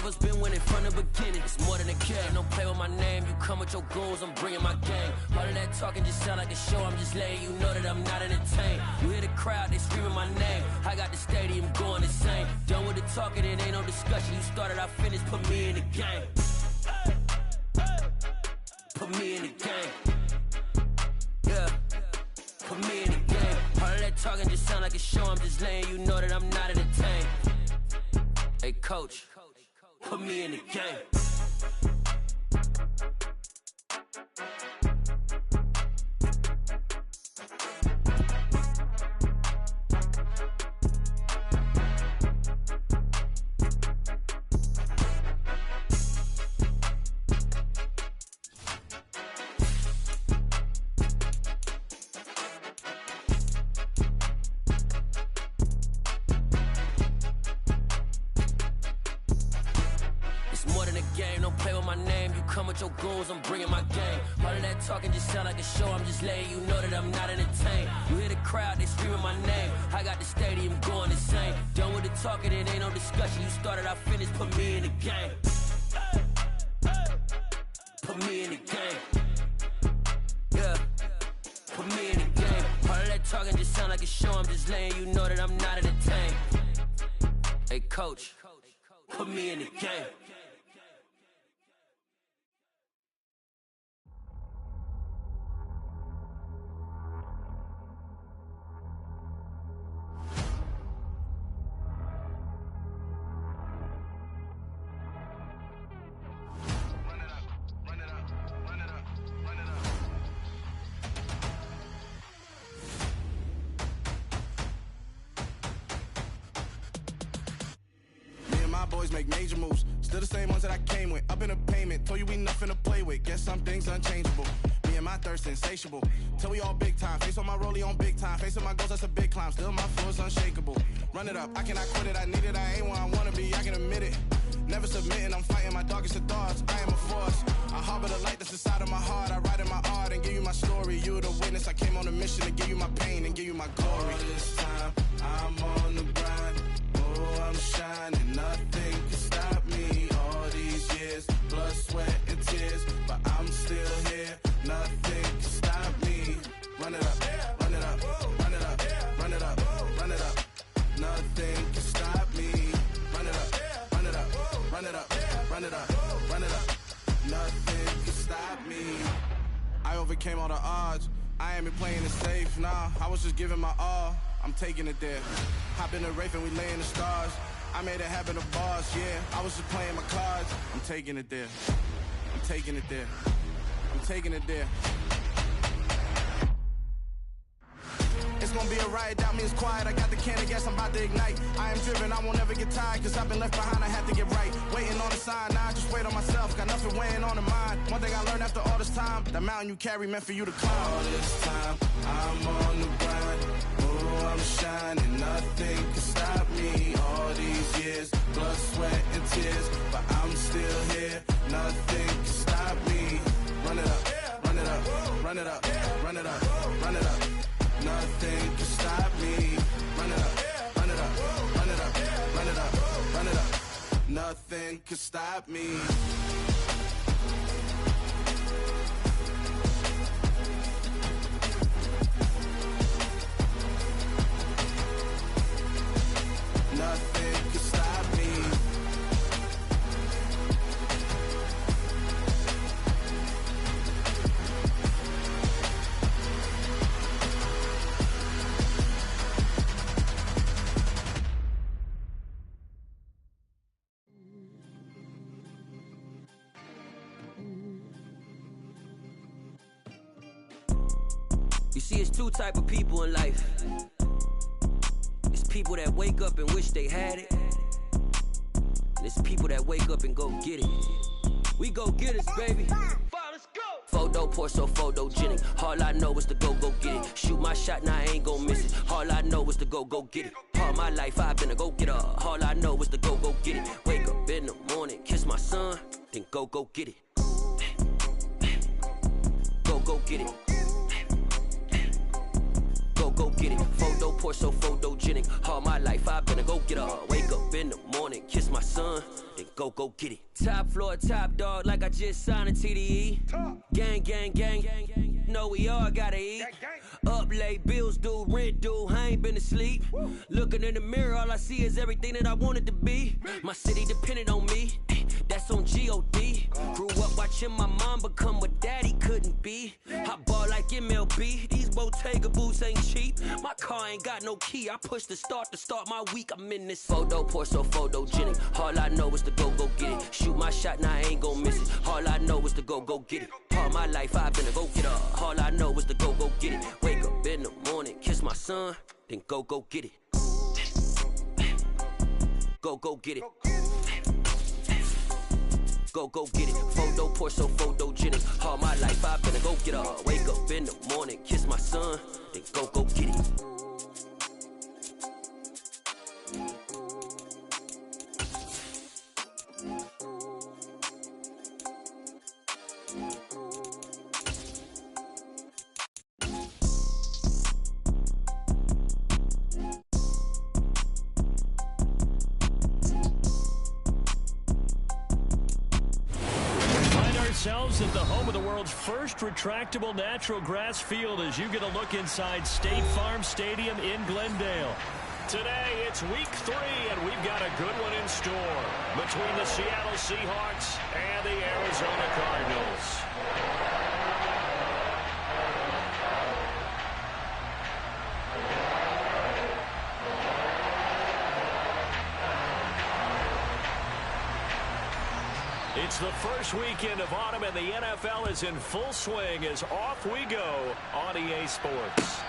us been winning from the beginning. It's more than a game, don't play with my name. You come with your goons, I'm bringing my game. All of that talking just sound like a show, I'm just letting you know that I'm not entertained. You hear the crowd, they screaming my name. I got the stadium going insane. Done with the talking, it ain't no discussion. You started, I finished, put me in the game. Put me in the game. Yeah, put me in the game. All of that talking just sound like a show, I'm just letting you know that I'm not entertained. Hey coach, put me in the game. Your goons, I'm bringing my game. All of that talking just sound like a show, I'm just letting you know that I'm not entertained. You hear the crowd, they screaming my name. I got the stadium going insane. Done with the talking, it ain't no discussion. You started, I finished, put me in the game. Put me in the game. Yeah, put me in the game. All of that talking just sound like a show, I'm just letting you know that I'm not entertained. Hey coach, put me in the game. Boys make major moves, still the same ones that I came with. Up in the payment, told you we nothing to play with. Guess some things unchangeable. Me and my thirst insatiable. Till we all big time. Face on my rollie on big time. Facing my goals, that's a big climb. Still my flow is unshakable. Run it up, I cannot quit it. I need it, I ain't where I wanna be. I can admit it. Never submitting, I'm fighting my darkest of thoughts. I am a force. I harbor the light that's inside of my heart. I write in my art and give you my story. You the witness. I came on a mission to give you my pain and give you my glory. All this time, I'm on the grind. Oh, I'm shining. Nothing can stop me. All these years, blood, sweat, and tears, but I'm still here. Nothing can stop me. Run it up, run it up, run it up, run it up, run it up. Nothing can stop me. Run it up, run it up, run it up, run it up, run it up. Nothing can stop me. I overcame all the odds. I ain't been playing it safe, nah. I was just giving my all. I'm taking it there. Hop in the Wraith and we lay in the stars. I made it happen to boss, yeah. I was just playing my cards. I'm taking it there. I'm taking it there. I'm taking it there. It's gonna be a riot, doubt me it's quiet. I got the can of gas, I'm about to ignite. I am driven, I won't ever get tired, cause I've been left behind, I have to get right. Waiting on the sign, now I just wait on myself. Got nothing weighing on the mind. One thing I learned after all this time, the mountain you carry meant for you to climb. All this time, I'm on the grind. Oh, I'm shining, nothing can stop me. All these years, blood, sweat, and tears, but I'm still here. Nothing can stop me. Run it up, run it up, run it up, run it up, run it up. Nothing can stop me. Run it up, run it up, run it up, run it up, run it up. Nothing can stop me. Nothing can stop me. You see, it's two type of people in life. It's people that wake up and wish they had it, and it's people that wake up and go get it. We go get it, baby. Let's go. Photo pour so photogenic. All I know is to go get it. Shoot my shot, now I ain't gon' miss it. All I know is to go get it. All my life I've been a go-getter. All I know is to go get it. Wake up in the morning, kiss my son, then go get it. Go get it. go get it. Photo pour so photogenic. All my life I've been a go-getter. Wake up in the morning, kiss my son, then go get it. Top floor, top dog, like I just signed a TDE. Gang, gang, gang, gang. Know we all gotta eat. Up late, bills due, rent due, I ain't been asleep. Looking in the mirror, all I see is everything that I wanted to be. My city depended on me, that's on G.O.D. Grew up watching my mom become what daddy couldn't be. I ball like MLB, these Bottega boots ain't cheap. My car ain't got no key, I push the start to start my week. I'm in this photo pour so photogenic. All I know is to go get it. Shoot my shot, now I ain't gon' miss it. All I know is to go get it. All my life I've been a go-getter. All I know is to go get it. Wake up in the morning, kiss my son, then go get it. Go get it. Go get it. Photo pour so photogenic. All my life I've been a go-getter. Wake up in the morning, kiss my son, then go get it. Ourselves at the home of the world's first retractable natural grass field as you get a look inside State Farm Stadium in Glendale. Today, it's week 3, and we've got a good one in store between the Seattle Seahawks and the Arizona Cardinals. It's the first weekend of autumn, and the NFL is in full swing as off we go on EA Sports.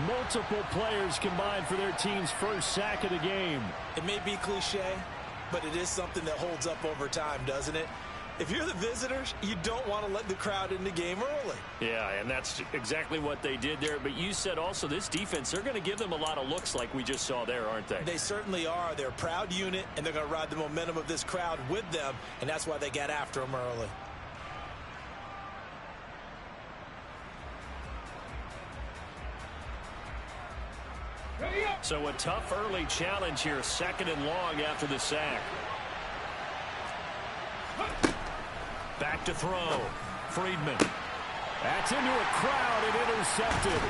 Multiple players combined for their team's first sack of the game. It may be cliche, but it is something that holds up over time, doesn't it? If you're the visitors, you don't want to let the crowd in the game early. Yeah, and that's exactly what they did there. But you said also this defense, they're going to give them a lot of looks like we just saw there, aren't they? They certainly are. They're a proud unit, and they're going to ride the momentum of this crowd with them, and that's why they got after them early. So a tough early challenge here, 2nd and long after the sack. Back to throw. Friedman. That's into a crowd and intercepted.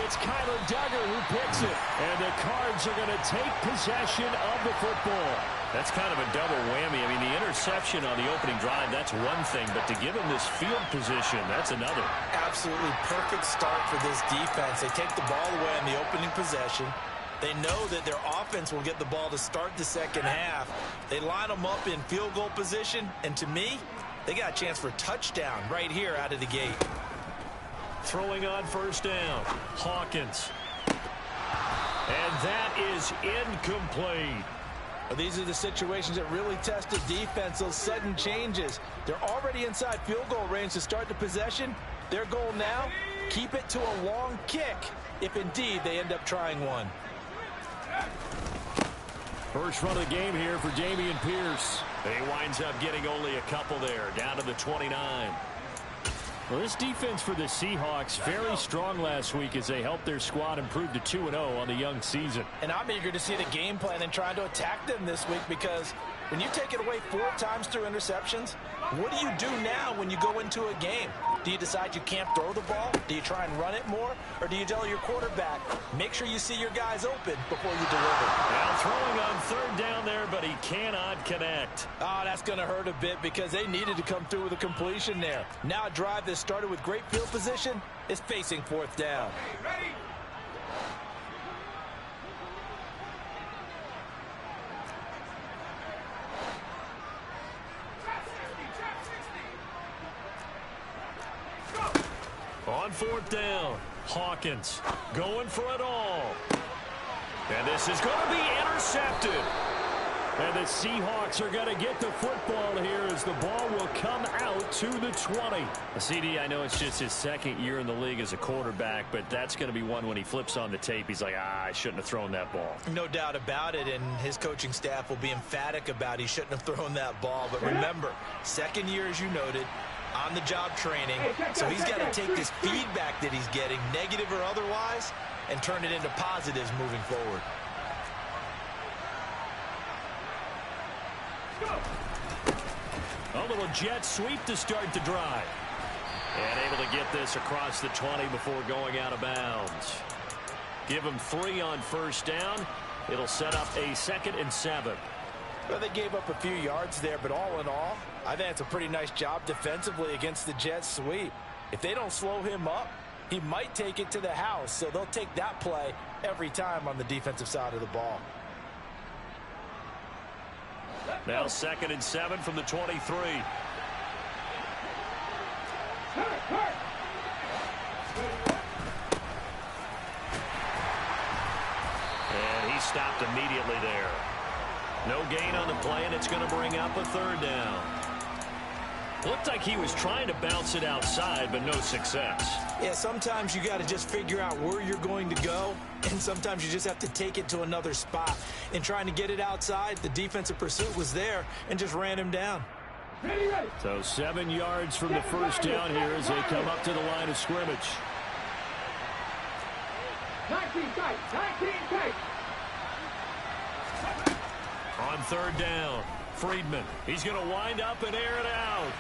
It's Kyler Duggar who picks it. And the Cards are going to take possession of the football. That's kind of a double whammy. I mean, the interception on the opening drive, that's one thing. But to give him this field position, that's another. Absolutely perfect start for this defense. They take the ball away on the opening possession. They know that their offense will get the ball to start the second half. They line them up in field goal position. And to me, they got a chance for a touchdown right here out of the gate. Throwing on first down. Hawkins. And that is incomplete. Well, these are the situations that really test the defense, those sudden changes. They're already inside field goal range to start the possession. Their goal now, keep it to a long kick, if indeed they end up trying one. First run of the game here for Dameon Pierce. He winds up getting only a couple there, down to the 29. Well, this defense for the Seahawks very strong last week as they helped their squad improve to 2-0 on the young season. And I'm eager to see the game plan and trying to attack them this week, because when you take it away 4 times through interceptions, what do you do now when you go into a game? Do you decide you can't throw the ball? Do you try and run it more? Or do you tell your quarterback, make sure you see your guys open before you deliver? Now throwing on third down there, but he cannot connect. Oh, that's going to hurt a bit because they needed to come through with a completion there. Now a drive that started with great field position is facing fourth down. Ready? On fourth down, Hawkins going for it all. And this is going to be intercepted. And the Seahawks are going to get the football here as the ball will come out to the 20. CD, I know it's just his second year in the league as a quarterback, but that's going to be one when he flips on the tape. He's like, I shouldn't have thrown that ball. No doubt about it, and his coaching staff will be emphatic about he shouldn't have thrown that ball. But remember, second year, as you noted, on-the-job training, so he's got to take this feedback that he's getting, negative or otherwise, and turn it into positives moving forward. A little jet sweep to start the drive. And able to get this across the 20 before going out of bounds. Give him 3 on first down. It'll set up a 2nd and 7. Well, they gave up a few yards there, but all in all, I think it's a pretty nice job defensively against the jet sweep. If they don't slow him up, he might take it to the house, so they'll take that play every time on the defensive side of the ball. Now 2nd and 7 from the 23. And he stopped immediately there. No gain on the play, and it's going to bring up a 3rd down. Looked like he was trying to bounce it outside, but no success. Yeah, sometimes you got to just figure out where you're going to go, and sometimes you just have to take it to another spot. In trying to get it outside, the defensive pursuit was there and just ran him down. So 7 yards from the first down here as they come up to the line of scrimmage. 19 tight, 19 tight. On 3rd down, Friedman. He's going to wind up and air it out.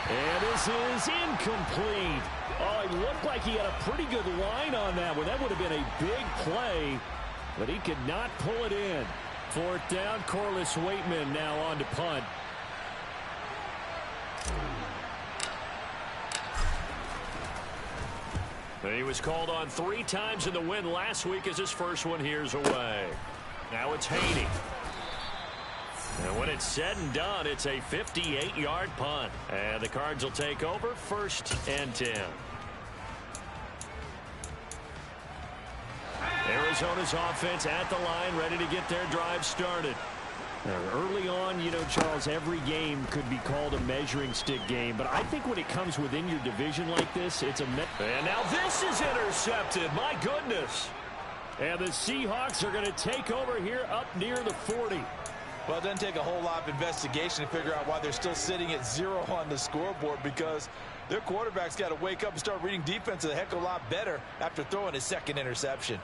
And this is incomplete. Oh, it looked like he had a pretty good line on that one. That would have been a big play, but he could not pull it in. 4th down, Corliss Waitman now on to punt. He was called on 3 times in the win last week as his first one here's away. Now it's Haney. And when it's said and done, it's a 58-yard punt. And the Cards will take over 1st and 10. Arizona's offense at the line, ready to get their drive started. Early on, you know, Charles, every game could be called a measuring stick game. But I think when it comes within your division like this, it's a... And now this is intercepted. My goodness. And the Seahawks are going to take over here up near the 40. Well, it doesn't take a whole lot of investigation to figure out why they're still sitting at 0 on the scoreboard, because their quarterback's got to wake up and start reading defense a heck of a lot better after throwing his 2nd interception.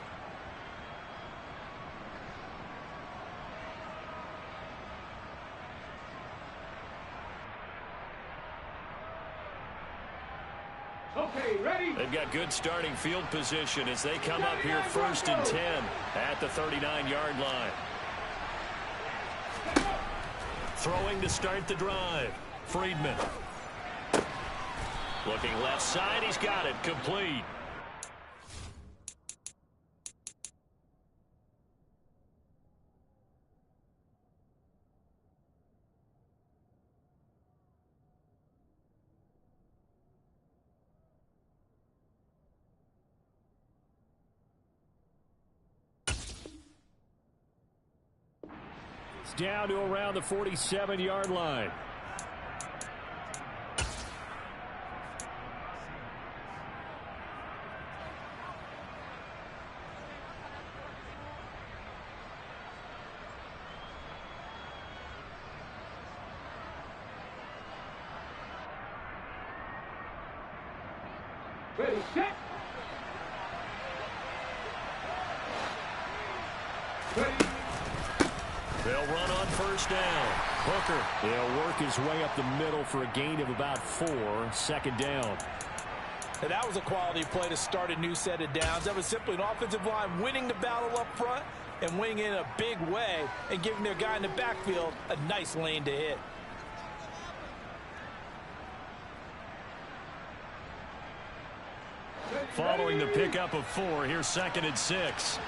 Okay, ready? They've got good starting field position as they come up here 1st and 10 at the 39-yard line. Throwing to start the drive. Friedman. Looking left side. He's got it. Complete. Down to around the 47-yard line. Ready, set. Ready. They'll run on 1st down. Hooker, he'll work his way up the middle for a gain of about 4, second down. And that was a quality play to start a new set of downs. That was simply an offensive line winning the battle up front and winning in a big way and giving their guy in the backfield a nice lane to hit. Following the pickup of 4, here's 2nd and 6.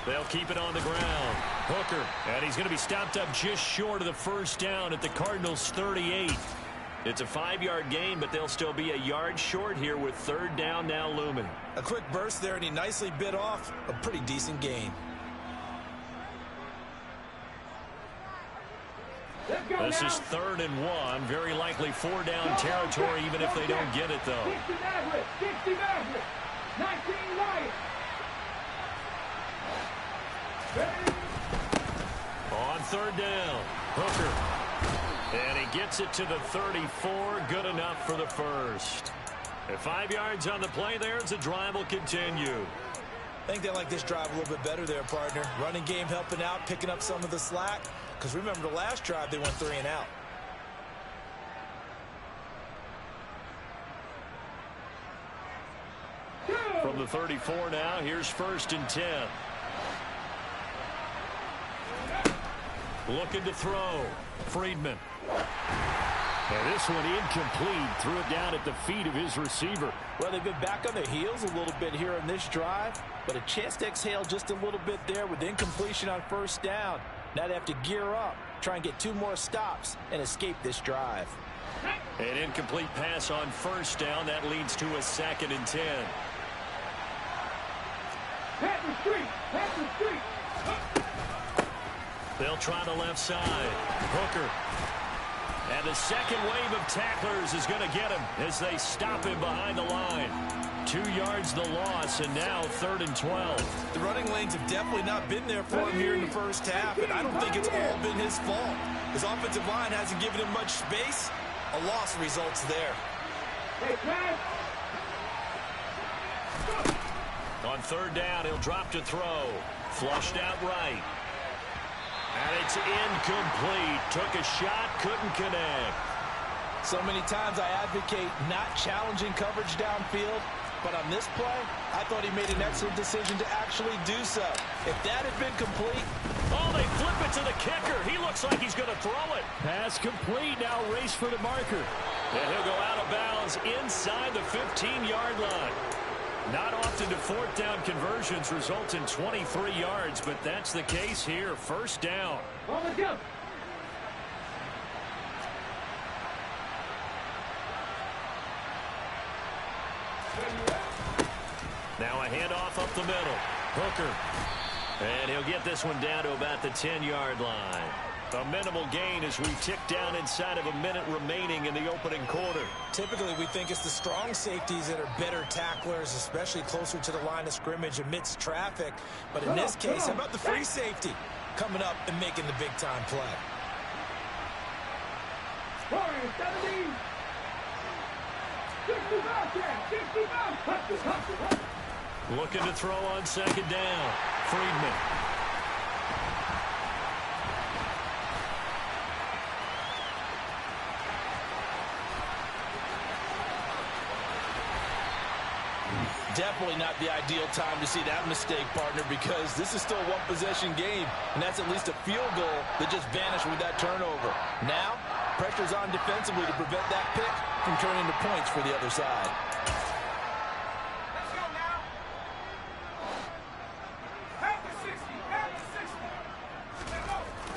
They'll keep it on the ground. Hooker, and he's going to be stopped up just short of the first down at the Cardinals' 38. It's a 5-yard gain, but they'll still be a yard short here with 3rd down now looming. A quick burst there, and he nicely bit off a pretty decent gain. This is 3rd and 1. Very likely 4-down territory, even if they don't get it, though. 60 Maverick, 19 Wyatt. On 3rd down, Hooker. And he gets it to the 34. Good enough for the first. At 5 yards on the play there, as the drive will continue. I think they like this drive a little bit better there, partner. Running game helping out, picking up some of the slack. Because remember the last drive, they went 3 and out. From the 34 now, here's 1st and 10. Looking to throw. Friedman. And this one incomplete. Threw it down at the feet of his receiver. Well, they've been back on their heels a little bit here in this drive, but a chance to exhale just a little bit there with incompletion on 1st down. Now they have to gear up, try and get 2 more stops, and escape this drive. An incomplete pass on 1st down. That leads to a 2nd and 10. They'll try the left side. Hooker. And the second wave of tacklers is going to get him as they stop him behind the line. 2 yards the loss, and now 3rd and 12. The running lanes have definitely not been there for him here in the first half, and I don't think it's all been his fault. His offensive line hasn't given him much space. A loss results there. On 3rd down, he'll drop to throw. Flushed out right. And it's incomplete. Took a shot, couldn't connect. So many times I advocate not challenging coverage downfield, but on this play, I thought he made an excellent decision to actually do so. If that had been complete... Oh, they flip it to the kicker. He looks like he's going to throw it. Pass complete. Now race for the marker. And he'll go out of bounds inside the 15-yard line. Not often do 4th down conversions result in 23 yards, but that's the case here. 1st down. Now a handoff up the middle. Hooker. And he'll get this one down to about the 10-yard line. A minimal gain as we tick down inside of a minute remaining in the opening quarter. Typically, we think it's the strong safeties that are better tacklers, especially closer to the line of scrimmage amidst traffic. But in this case, how about the free safety coming up and making the big-time play? Looking to throw on 2nd down. Friedman. Definitely not the ideal time to see that mistake, partner, because this is still a one-possession game, and that's at least a field goal that just vanished with that turnover. Now, pressure's on defensively to prevent that pick from turning into points for the other side. Let's go now. Half the 60.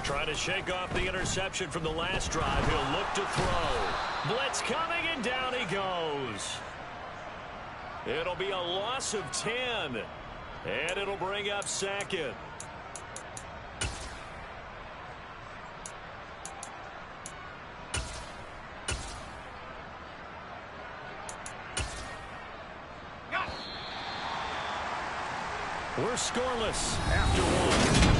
Trying to shake off the interception from the last drive. He'll look to throw. Blitz coming, and down he goes. It'll be a loss of 10, and it'll bring up 2nd. We're scoreless after 1.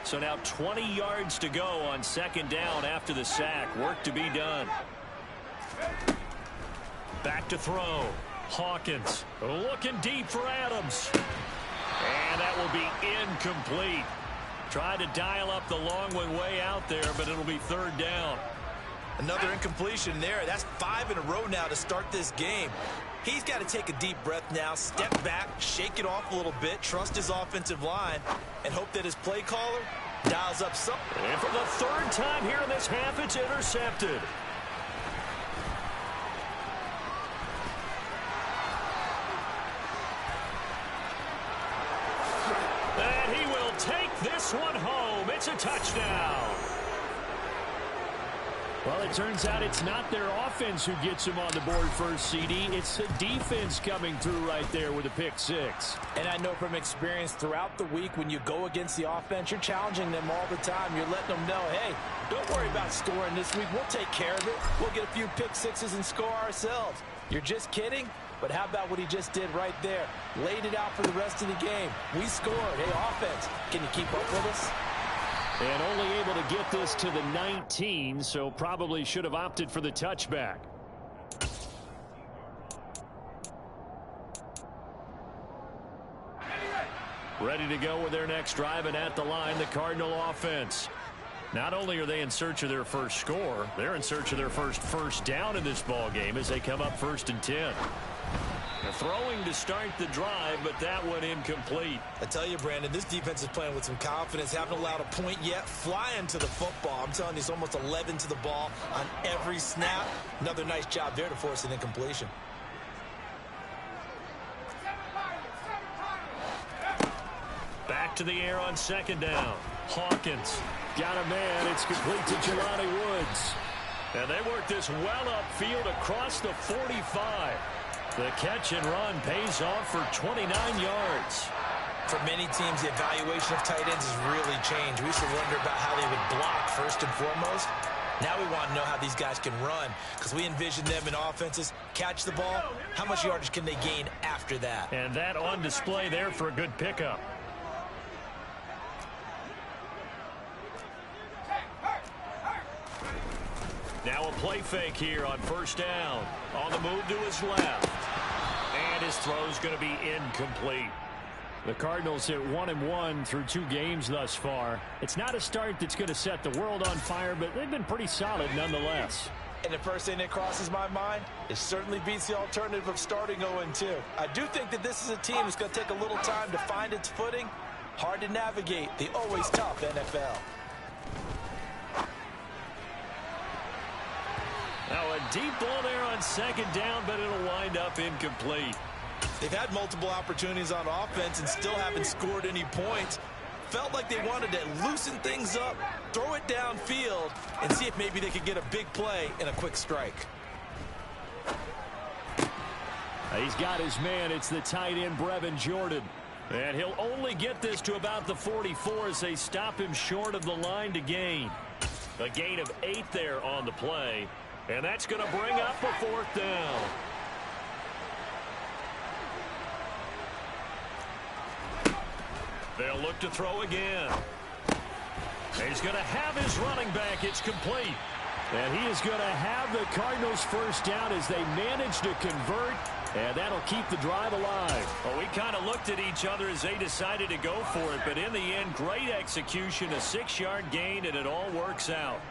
So now 20 yards to go on 2nd down after the sack. Work to be done. Back to throw. Hawkins looking deep for Adams. And that will be incomplete. Tried to dial up the long one way out there, but it'll be third down. Another incompletion there. That's 5 in a row now to start this game. He's got to take a deep breath now, step back, shake it off a little bit, trust his offensive line, and hope that his play caller dials up something. And for the third time here in this half, it's intercepted. And he will take this one home. It's a touchdown. Well, it turns out it's not their offense who gets them on the board first, CD. It's the defense coming through right there with a pick six. And I know from experience throughout the week when you go against the offense, you're challenging them all the time. You're letting them know, hey, don't worry about scoring this week. We'll take care of it. We'll get a few pick sixes and score ourselves. You're just kidding? But how about what he just did right there? Laid it out for the rest of the game. We scored. Hey, offense, can you keep up with us? And only able to get this to the 19, so probably should have opted for the touchback. Ready to go with their next drive, and at the line, the Cardinal offense. Not only are they in search of their first score, they're in search of their first down in this ball game as they come up 1st and 10. They're throwing to start the drive, but that one incomplete. I tell you, Brandon, this defense is playing with some confidence. Haven't allowed a point yet. Flying to the football. I'm telling you, it's almost 11 to the ball on every snap. Another nice job there to force an incompletion. Back to the air on 2nd down. Hawkins got a man. It's complete to Jelani Woods. And they work this well upfield across the 45. The catch and run pays off for 29 yards. For many teams, the evaluation of tight ends has really changed. We used to wonder about how they would block first and foremost. Now we want to know how these guys can run, because we envision them in offenses catch the ball. How much yardage can they gain after that? And that on display there for a good pickup. Now a play fake here on 1st down. On the move to his left. And his throw's going to be incomplete. The Cardinals hit 1-1 through 2 games thus far. It's not a start that's going to set the world on fire, but they've been pretty solid nonetheless. And the first thing that crosses my mind, it certainly beats the alternative of starting 0-2. I do think that this is a team that's going to take a little time to find its footing. Hard to navigate the always tough NFL. Now a deep ball there on 2nd down, but it'll wind up incomplete. They've had multiple opportunities on offense and still haven't scored any points. Felt like they wanted to loosen things up, throw it downfield, and see if maybe they could get a big play and a quick strike. He's got his man. It's the tight end, Brevin Jordan. And he'll only get this to about the 44 as they stop him short of the line to gain. A gain of 8 there on the play. And that's going to bring up a 4th down. They'll look to throw again. He's going to have his running back. It's complete. And he is going to have the Cardinals' first down as they manage to convert. And that'll keep the drive alive. Well, we kind of looked at each other as they decided to go for it. But in the end, great execution, a 6-yard gain, and it all works out.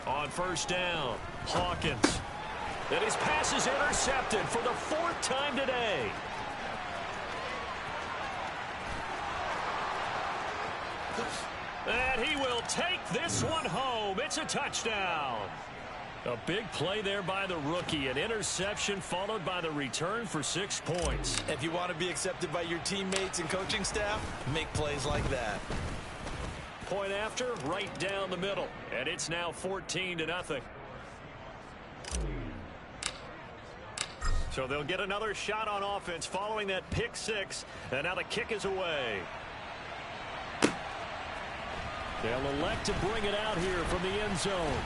On 1st down, Hawkins. And his pass is intercepted for the 4th time today. And he will take this one home. It's a touchdown. A big play there by the rookie. An interception followed by the return for 6 points. If you want to be accepted by your teammates and coaching staff, make plays like that. Point after, right down the middle. And it's now 14-0. So they'll get another shot on offense following that pick 6. And now the kick is away. They'll elect to bring it out here from the end zone.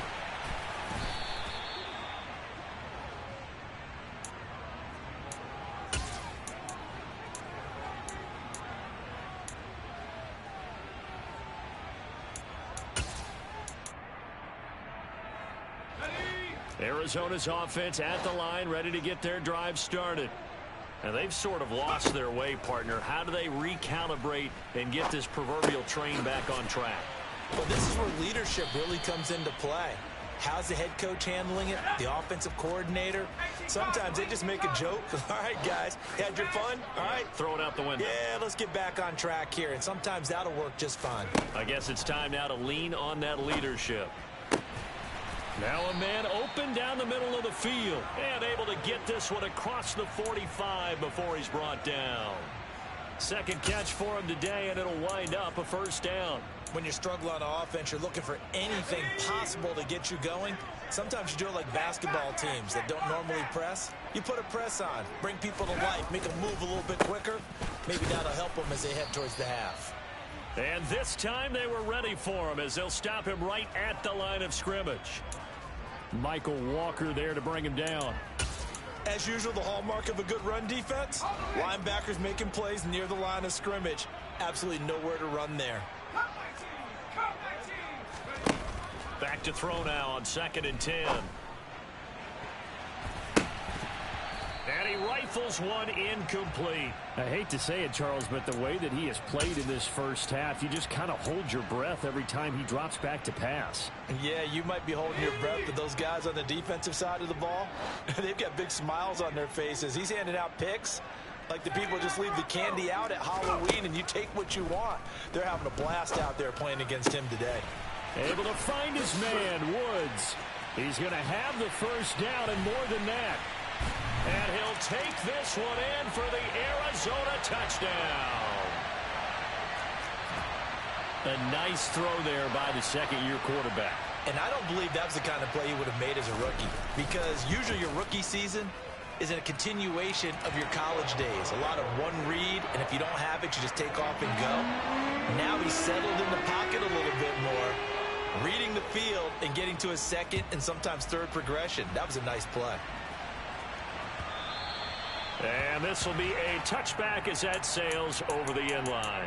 Arizona's offense at the line, ready to get their drive started. And they've sort of lost their way, partner. How do they recalibrate and get this proverbial train back on track? Well, this is where leadership really comes into play. How's the head coach handling it? The offensive coordinator? Sometimes they just make a joke. All right, guys, had your fun? All right. Throw it out the window. Yeah, let's get back on track here. And sometimes that'll work just fine. I guess it's time now to lean on that leadership. Now a man open down the middle of the field. And able to get this one across the 45 before he's brought down. Second catch for him today, and it'll wind up a first down. When you struggle on offense, you're looking for anything possible to get you going. Sometimes you do it like basketball teams that don't normally press. You put a press on, bring people to life, make them move a little bit quicker. Maybe that'll help them as they head towards the half. And this time they were ready for him as they'll stop him right at the line of scrimmage. Michael Walker there to bring him down. As usual, the hallmark of a good run defense, linebackers making plays near the line of scrimmage. Absolutely nowhere to run there. Back to throw now on 2nd and 10. And he rifles one incomplete. I hate to say it, Charles, but the way that he has played in this first half, you just kind of hold your breath every time he drops back to pass. Yeah, you might be holding your breath, but those guys on the defensive side of the ball, they've got big smiles on their faces. He's handing out picks like the people just leave the candy out at Halloween and you take what you want. They're having a blast out there playing against him today. Able to find his man, Woods. He's going to have the first down and more than that. And he'll take this one in for the Arizona touchdown. A nice throw there by the second-year quarterback. And I don't believe that was the kind of play he would have made as a rookie, because usually your rookie season is in a continuation of your college days. A lot of one read, and if you don't have it, you just take off and go. Now he's settled in the pocket a little bit more, reading the field and getting to his second and sometimes third progression. That was a nice play. And this will be a touchback as that sails over the end line.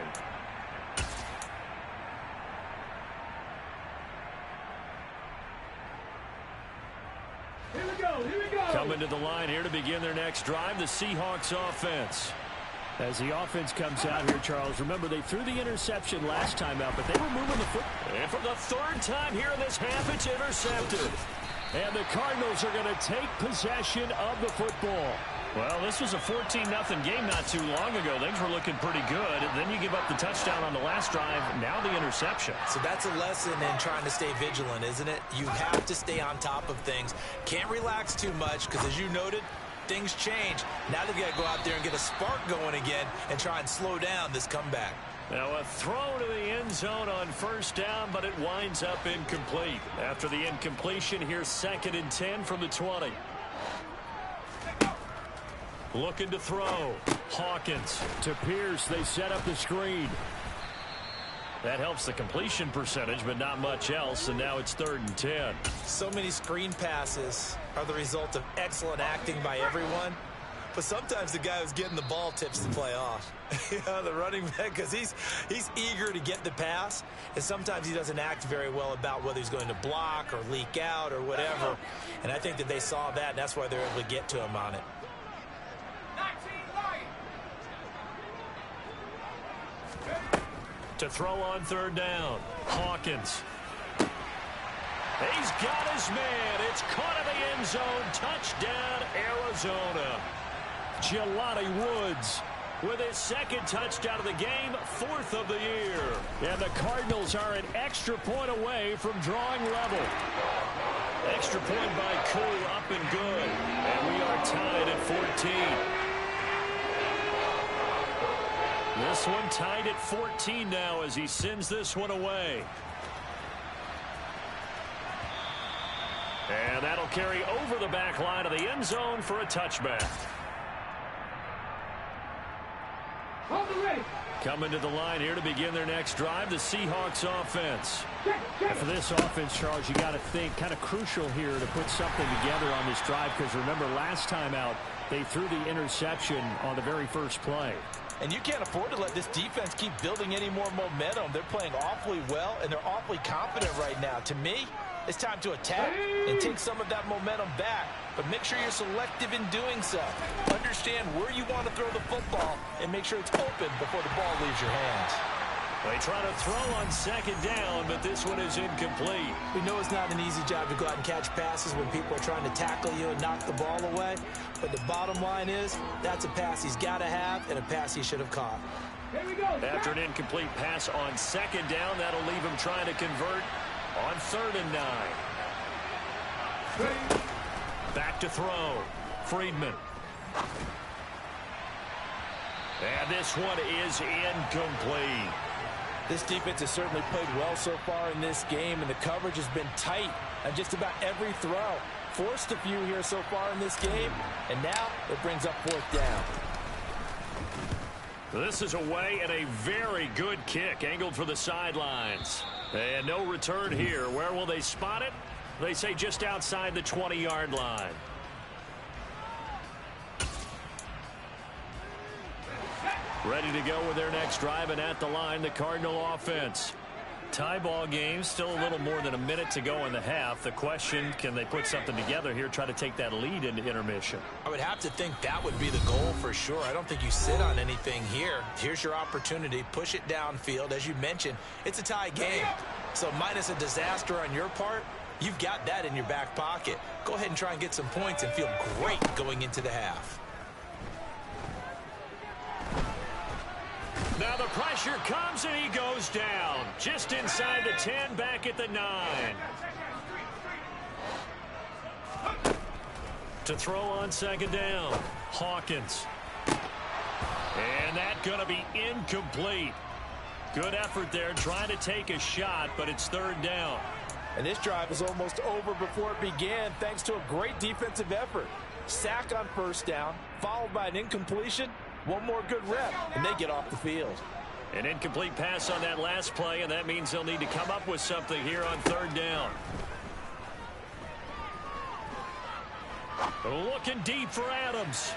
Here we go, here we go. Coming to the line here to begin their next drive, the Seahawks offense. As the offense comes out here, Charles, remember they threw the interception last time out, but they were moving the foot. And for the third time here in this half, it's intercepted. And the Cardinals are going to take possession of the football. Well, this was a 14-0 game not too long ago. Things were looking pretty good. And then you give up the touchdown on the last drive. Now the interception. So that's a lesson in trying to stay vigilant, isn't it? You have to stay on top of things. Can't relax too much because, as you noted, things change. Now they've got to go out there and get a spark going again and try and slow down this comeback. Now a throw to the end zone on first down, but it winds up incomplete. After the incompletion, here's 2nd and 10 from the 20. Looking to throw. Hawkins to Pierce. They set up the screen. That helps the completion percentage, but not much else, and now it's 3rd and 10. So many screen passes are the result of excellent acting by everyone, but sometimes the guy who's getting the ball tips the play off. You know, the running back, because he's eager to get the pass, and sometimes he doesn't act very well about whether he's going to block or leak out or whatever, and I think that they saw that, and that's why they're able to get to him on it. To throw on 3rd down. Hawkins. He's got his man. It's caught in the end zone. Touchdown, Arizona. Jelani Woods with his 2nd touchdown of the game, 4th of the year. And the Cardinals are an extra point away from drawing level. Extra point by Koo, up and good. And we are tied at 14. This one tied at 14 now as he sends this one away. And that'll carry over the back line of the end zone for a touchback. Coming to the line here to begin their next drive, the Seahawks offense. And for this offense, Charles, you got to think kind of crucial here to put something together on this drive, because remember last time out they threw the interception on the very first play. And you can't afford to let this defense keep building any more momentum. They're playing awfully well, and they're awfully confident right now. To me, It's time to attack and take some of that momentum back, but make sure you're selective in doing so. Understand where you want to throw the football and make sure it's open before the ball leaves your hands. They try to throw on second down, but this one is incomplete. We know it's not an easy job to go out and catch passes when people are trying to tackle you and knock the ball away, but the bottom line is that's a pass he's got to have and a pass he should have caught. Here we go. After an incomplete pass on second down, that'll leave him trying to convert on 3rd and 9. Back to throw. Friedman. And this one is incomplete. This defense has certainly played well so far in this game, and the coverage has been tight on just about every throw. Forced a few here so far in this game, and now it brings up 4th down. This is away and a very good kick, angled for the sidelines. And no return here. Where will they spot it? They say just outside the 20-yard line. Ready to go with their next drive, and at the line, the Cardinal offense. Tie ball game, still a little more than a minute to go in the half. The question, can they put something together here, try to take that lead into intermission? I would have to think that would be the goal for sure. I don't think you sit on anything here. Here's your opportunity. Push it downfield. As you mentioned, it's a tie game. So minus a disaster on your part, you've got that in your back pocket. Go ahead and try and get some points and feel great going into the half. Now the pressure comes and he goes down. Just inside the 10, back at the 9. To throw on second down, Hawkins. And that's going to be incomplete. Good effort there trying to take a shot, but it's 3rd down. And this drive is almost over before it began thanks to a great defensive effort. Sack on 1st down, followed by an incompletion. One more good rep, and they get off the field. An incomplete pass on that last play, and that means they'll need to come up with something here on 3rd down. Looking deep for Adams.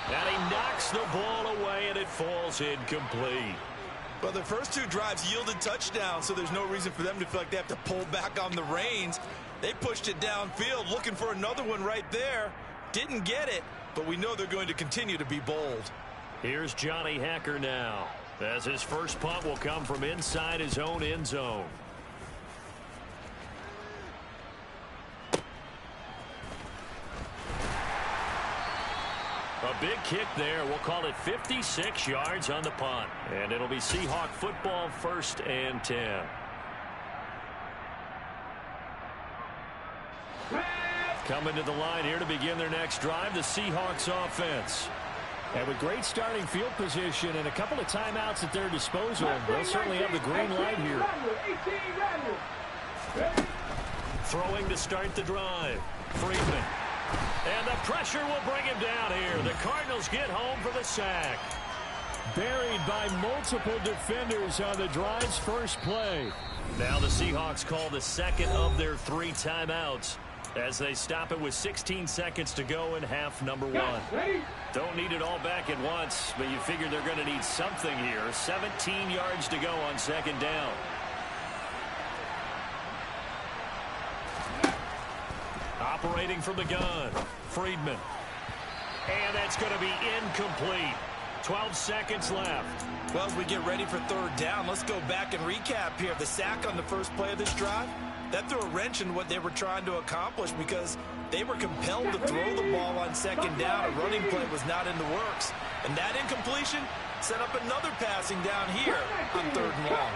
And he knocks the ball away, and it falls incomplete. Well, the first 2 drives yielded touchdowns, so there's no reason for them to feel like they have to pull back on the reins. They pushed it downfield, looking for another one right there. Didn't get it, but we know they're going to continue to be bold. Here's Johnny Hacker now, as his first punt will come from inside his own end zone. A big kick there. We'll call it 56 yards on the punt. And it'll be Seahawk football, 1st and 10. Coming to the line here to begin their next drive, the Seahawks offense. And with great starting field position and a couple of timeouts at their disposal, they'll certainly have the green light here. Throwing to start the drive. Friedman. And the pressure will bring him down here. The Cardinals get home for the sack. Buried by multiple defenders on the drive's first play. Now the Seahawks call the second of their 3 timeouts as they stop it with 16 seconds to go in half number 1. Don't need it all back at once, but you figure they're going to need something here. 17 yards to go on second down. Operating from the gun, Friedman. And that's going to be incomplete. 12 seconds left. Well, as we get ready for 3rd down, let's go back and recap here. The sack on the first play of this drive, that threw a wrench in what they were trying to accomplish because they were compelled to throw the ball on second down. A running play was not in the works. And that incompletion set up another passing down here on 3rd and long.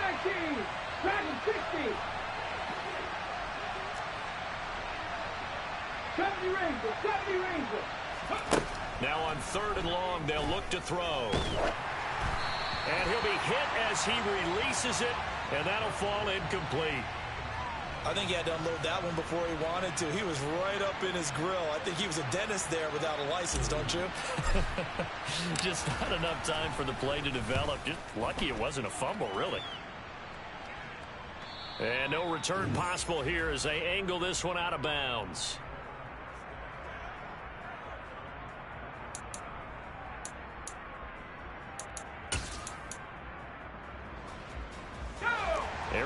Now on 3rd and long, they'll look to throw. And he'll be hit as he releases it, and that'll fall incomplete. I think he had to unload that one before he wanted to. He was right up in his grill. I think he was a dentist there without a license, don't you? Just not enough time for the play to develop. Just lucky it wasn't a fumble, really. And no return possible here as they angle this one out of bounds.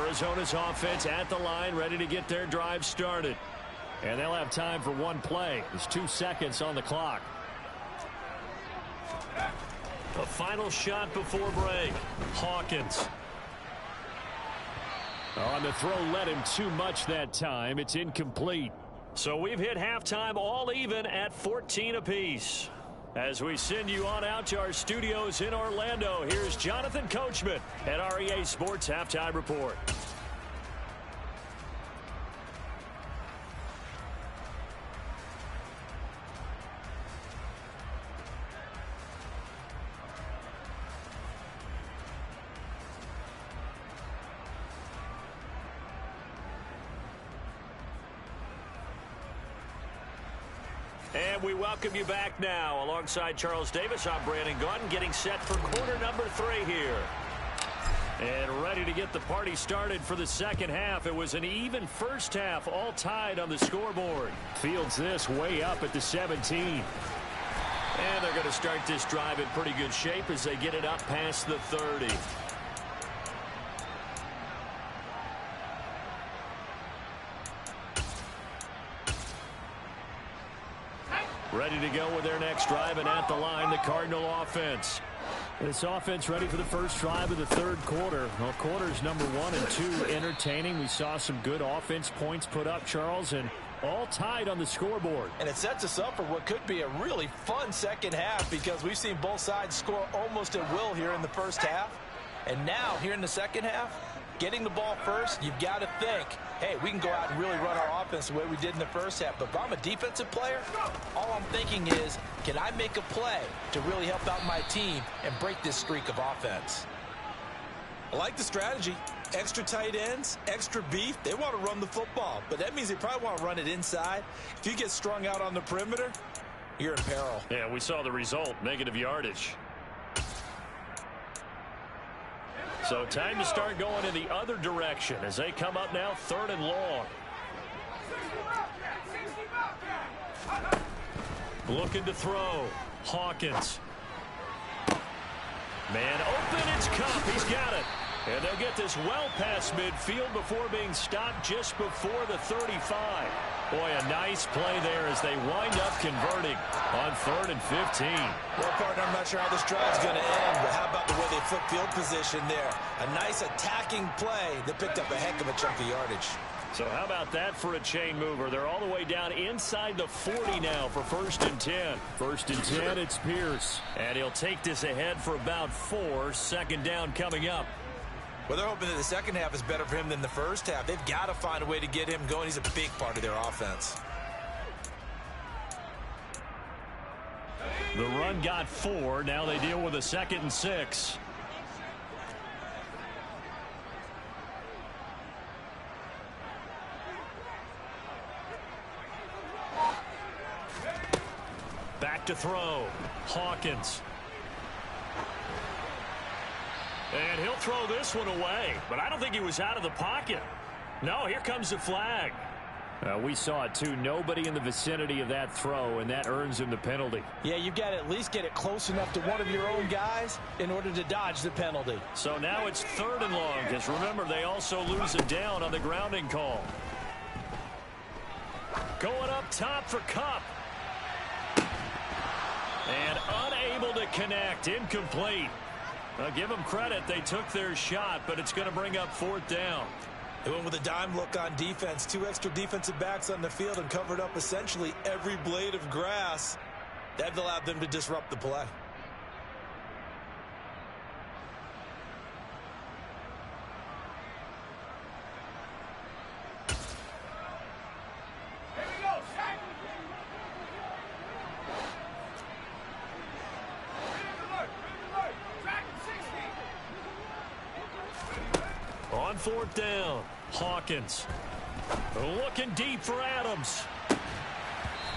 Arizona's offense at the line, ready to get their drive started. And they'll have time for one play. There's 2 seconds on the clock. A final shot before break. Hawkins. On the throw, led him too much that time. It's incomplete. So we've hit halftime all even at 14 apiece. As we send you on out to our studios in Orlando, here's Jonathan Coachman at REA Sports Halftime Report. And we welcome you back now. Alongside Charles Davis, I'm Brandon Gunn, getting set for quarter number 3 here. And ready to get the party started for the second half. It was an even first half, all tied on the scoreboard. Fields this way up at the 17. And they're going to start this drive in pretty good shape as they get it up past the 30. Ready to go with their next drive, and at the line, the Cardinal offense. This offense ready for the first drive of the third quarter. Well, quarters number 1 and 2 entertaining. We saw some good offense points put up, Charles, and all tied on the scoreboard. And it sets us up for what could be a really fun second half because we've seen both sides score almost at will here in the first half. And now, here in the second half, getting the ball first, you've got to think, hey, we can go out and really run our offense the way we did in the first half. But if I'm a defensive player, all I'm thinking is, can I make a play to really help out my team and break this streak of offense? I like the strategy. Extra tight ends, extra beef. They want to run the football, but that means they probably want to run it inside. If you get strung out on the perimeter, you're in peril. Yeah, we saw the result, negative yardage. So time to start going in the other direction as they come up now 3rd and long. Looking to throw. Hawkins. Man open, it's Cup. He's got it. And they'll get this well past midfield before being stopped just before the 35. Boy, a nice play there as they wind up converting on 3rd and 15. Well, partner, I'm not sure how this drive's going to end, but how about the way they flip field position there? A nice attacking play that picked up a heck of a chunk of yardage. So how about that for a chain mover? They're all the way down inside the 40 now for 1st and 10. 1st and 10, it's Pierce. And he'll take this ahead for about 4. 2nd down coming up. Well, they're hoping that the second half is better for him than the first half. They've got to find a way to get him going. He's a big part of their offense. The run got 4. Now they deal with a 2nd and 6. Back to throw. Hawkins. And he'll throw this one away, but I don't think he was out of the pocket. No, here comes the flag. We saw it too. Nobody in the vicinity of that throw, and that earns him the penalty. Yeah, you've got to at least get it close enough to one of your own guys in order to dodge the penalty. So now it's 3rd and long, because remember, they also lose a down on the grounding call. Going up top for Cup. And unable to connect. Incomplete. Give them credit. They took their shot, but it's going to bring up 4th down. They went with a dime look on defense. 2 extra defensive backs on the field and covered up essentially every blade of grass. That allowed them to disrupt the play. On 4th down, Hawkins looking deep for Adams.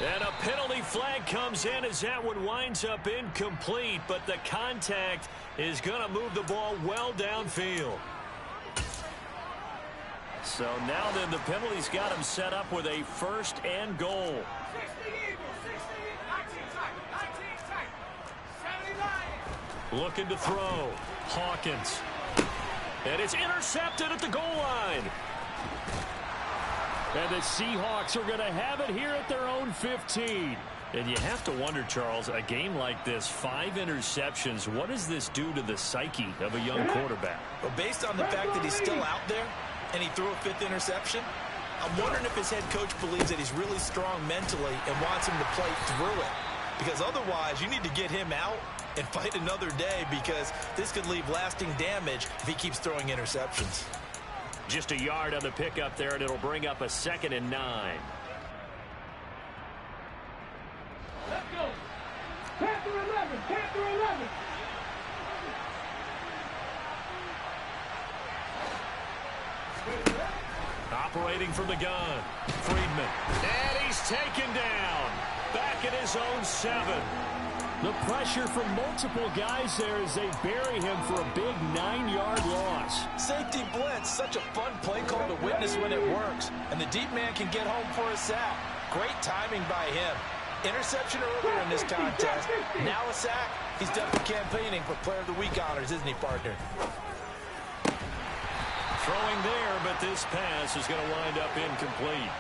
And a penalty flag comes in as that one winds up incomplete, but the contact is going to move the ball well downfield. So now then the penalty's got him set up with a 1st and goal. Looking to throw. Hawkins. And it's intercepted at the goal line. And the Seahawks are going to have it here at their own 15. And you have to wonder, Charles, a game like this, 5 interceptions, what does this do to the psyche of a young quarterback? Well, based on the fact that he's still out there and he threw a 5th interception, I'm wondering if his head coach believes that he's really strong mentally and wants him to play through it. Because otherwise, you need to get him out and fight another day, because this could leave lasting damage if he keeps throwing interceptions. Just a yard on the pickup there, and it'll bring up a 2nd and 9. Let's go. Panther 11. Panther 11. Operating from the gun, Friedman. And he's taken down. Back at his own 7. The pressure from multiple guys there as they bury him for a big 9-yard loss. Safety blitz, such a fun play call to witness when it works. And the deep man can get home for a sack. Great timing by him. Interception earlier in this contest. Now a sack. He's definitely campaigning for Player of the Week honors, isn't he, partner? Throwing there, but this pass is going to wind up incomplete.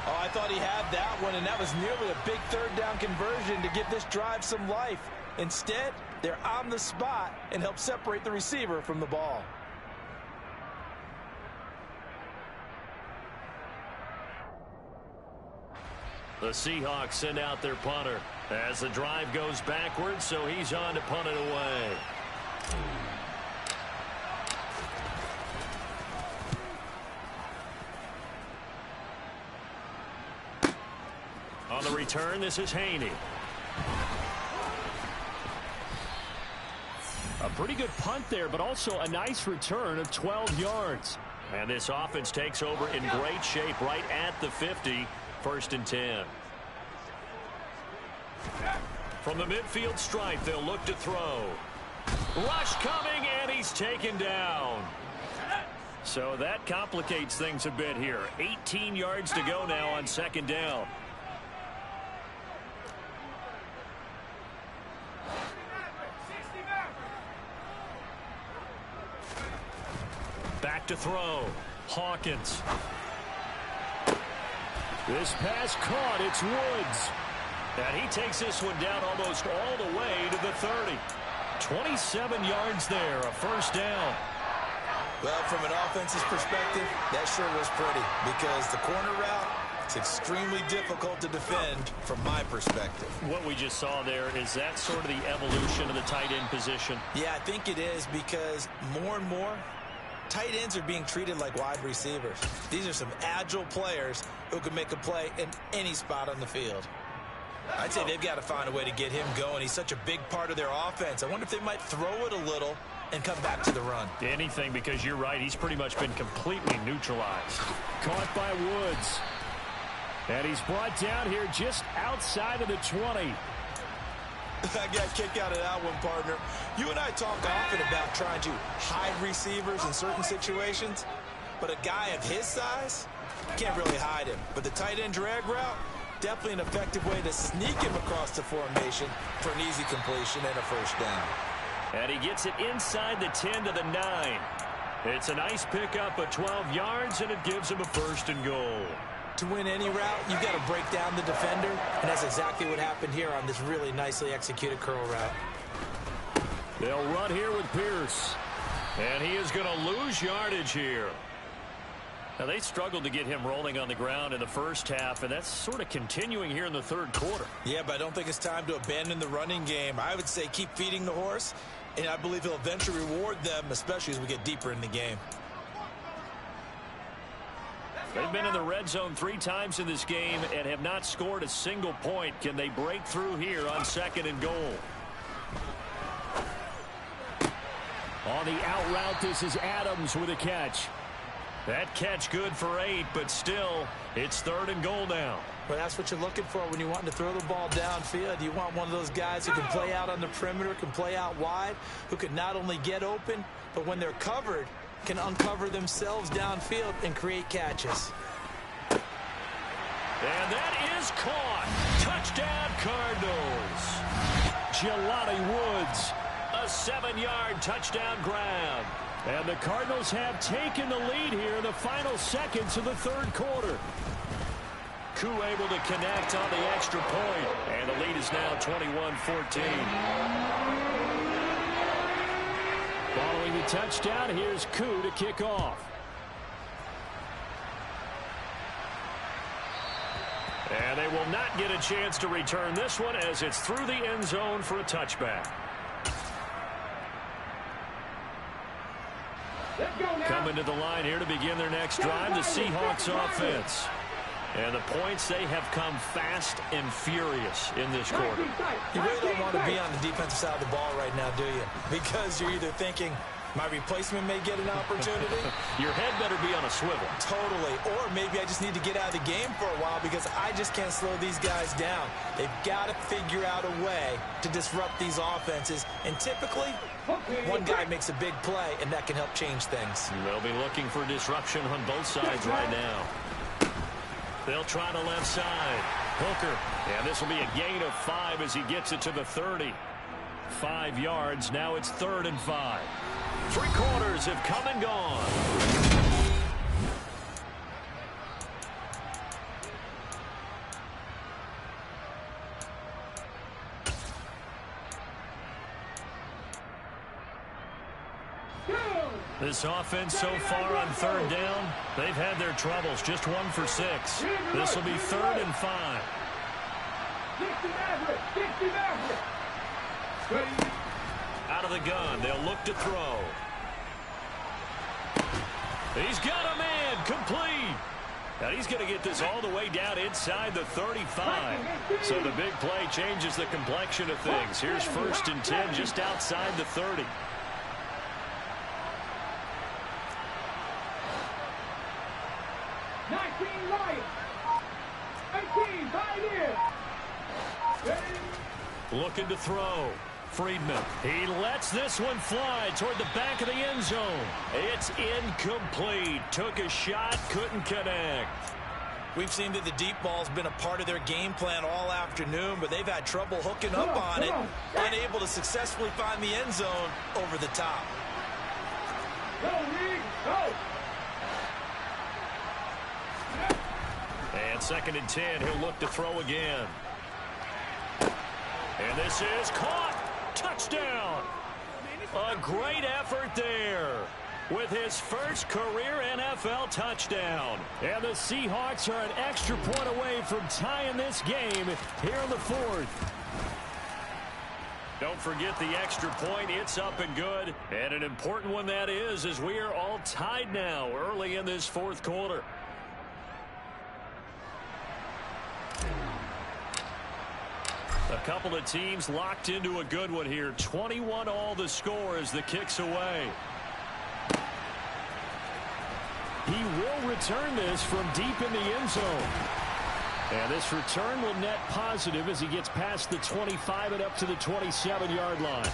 Oh, I thought he had that one, and that was nearly a big 3rd down conversion to give this drive some life. Instead, they're on the spot and help separate the receiver from the ball. The Seahawks send out their punter as the drive goes backwards, so he's on to punt it away. On the return, this is Haney. A pretty good punt there, but also a nice return of 12 yards. And this offense takes over in great shape right at the 50, 1st and 10. From the midfield stripe, they'll look to throw. Rush coming, and he's taken down. So that complicates things a bit here. 18 yards to go now on 2nd down. Back to throw. Hawkins. This pass caught. It's Woods. And he takes this one down almost all the way to the 30. 27 yards there, a 1st down. Well, from an offense's perspective, that sure was pretty, because the corner route is extremely difficult to defend from my perspective. What we just saw there, is that sort of the evolution of the tight end position? Yeah, I think it is, because more and more, tight ends are being treated like wide receivers. These are some agile players who can make a play in any spot on the field. I'd say they've got to find a way to get him going. He's such a big part of their offense. I wonder if they might throw it a little and come back to the run. Anything, because you're right. He's pretty much been completely neutralized. Caught by Woods. And he's brought down here just outside of the 20. I got a kick out of that one, partner. You and I talk often about trying to hide receivers in certain situations, but a guy of his size, can't really hide him. But the tight end drag route, definitely an effective way to sneak him across the formation for an easy completion and a 1st down. And he gets it inside the 10 to the 9. It's a nice pickup of 12 yards, and it gives him a 1st and goal. To win any route, you've got to break down the defender, and that's exactly what happened here on this really nicely executed curl route. They'll run here with Pierce, and he is going to lose yardage here. Now, they struggled to get him rolling on the ground in the 1st half, and that's sort of continuing here in the 3rd quarter. Yeah, but I don't think it's time to abandon the running game. I would say keep feeding the horse, and I believe he'll eventually reward them, especially as we get deeper in the game. They've been in the red zone 3 times in this game and have not scored a single point. Can they break through here on 2nd and goal? On the out route, this is Adams with a catch. That catch good for 8, but still, it's 3rd and goal now. Well, that's what you're looking for when you want to throw the ball downfield. You want one of those guys who can play out on the perimeter, can play out wide, who can not only get open, but when they're covered, can uncover themselves downfield and create catches. And that is caught. Touchdown, Cardinals. Jelani Woods, a 7-yard touchdown grab. And the Cardinals have taken the lead here in the final seconds of the third quarter. Koo able to connect on the extra point, and the lead is now 21-14. Following the touchdown, here's Koo to kick off. And they will not get a chance to return this one as it's through the end zone for a touchback. Coming to the line here to begin their next drive, the Seahawks offense. And the points, they have come fast and furious in this quarter. You really don't want to be on the defensive side of the ball right now, do you? Because you're either thinking, my replacement may get an opportunity. Your head better be on a swivel. Totally. Or maybe I just need to get out of the game for a while because I just can't slow these guys down. They've got to figure out a way to disrupt these offenses. And typically, one guy makes a big play, and that can help change things. They'll be looking for disruption on both sides right now. They'll try the left side. Hooker. And this will be a gain of 5 as he gets it to the 30. 5 yards. Now it's 3rd and 5. 3 quarters have come and gone. This offense so far on 3rd down, they've had their troubles. Just 1 for 6. This will be 3rd and 5. Out of the gun, they'll look to throw. He's got a man, complete. And he's going to get this all the way down inside the 35. So the big play changes the complexion of things. Here's 1st and 10 just outside the 30. Looking to throw. Friedman. He lets this one fly toward the back of the end zone. It's incomplete. Took a shot, couldn't connect. We've seen that the deep ball's been a part of their game plan all afternoon, but they've had trouble hooking up on it, unable to successfully find the end zone over the top. And 2nd and 10, he'll look to throw again. And this is caught. Touchdown. A great effort there with his first career NFL touchdown. And the Seahawks are an extra point away from tying this game here in the 4th. Don't forget the extra point. It's up and good. And an important one that is, as we are all tied now early in this 4th quarter. A couple of teams locked into a good one here. 21 all the score as the kick's away. He will return this from deep in the end zone. And this return will net positive as he gets past the 25 and up to the 27-yard line.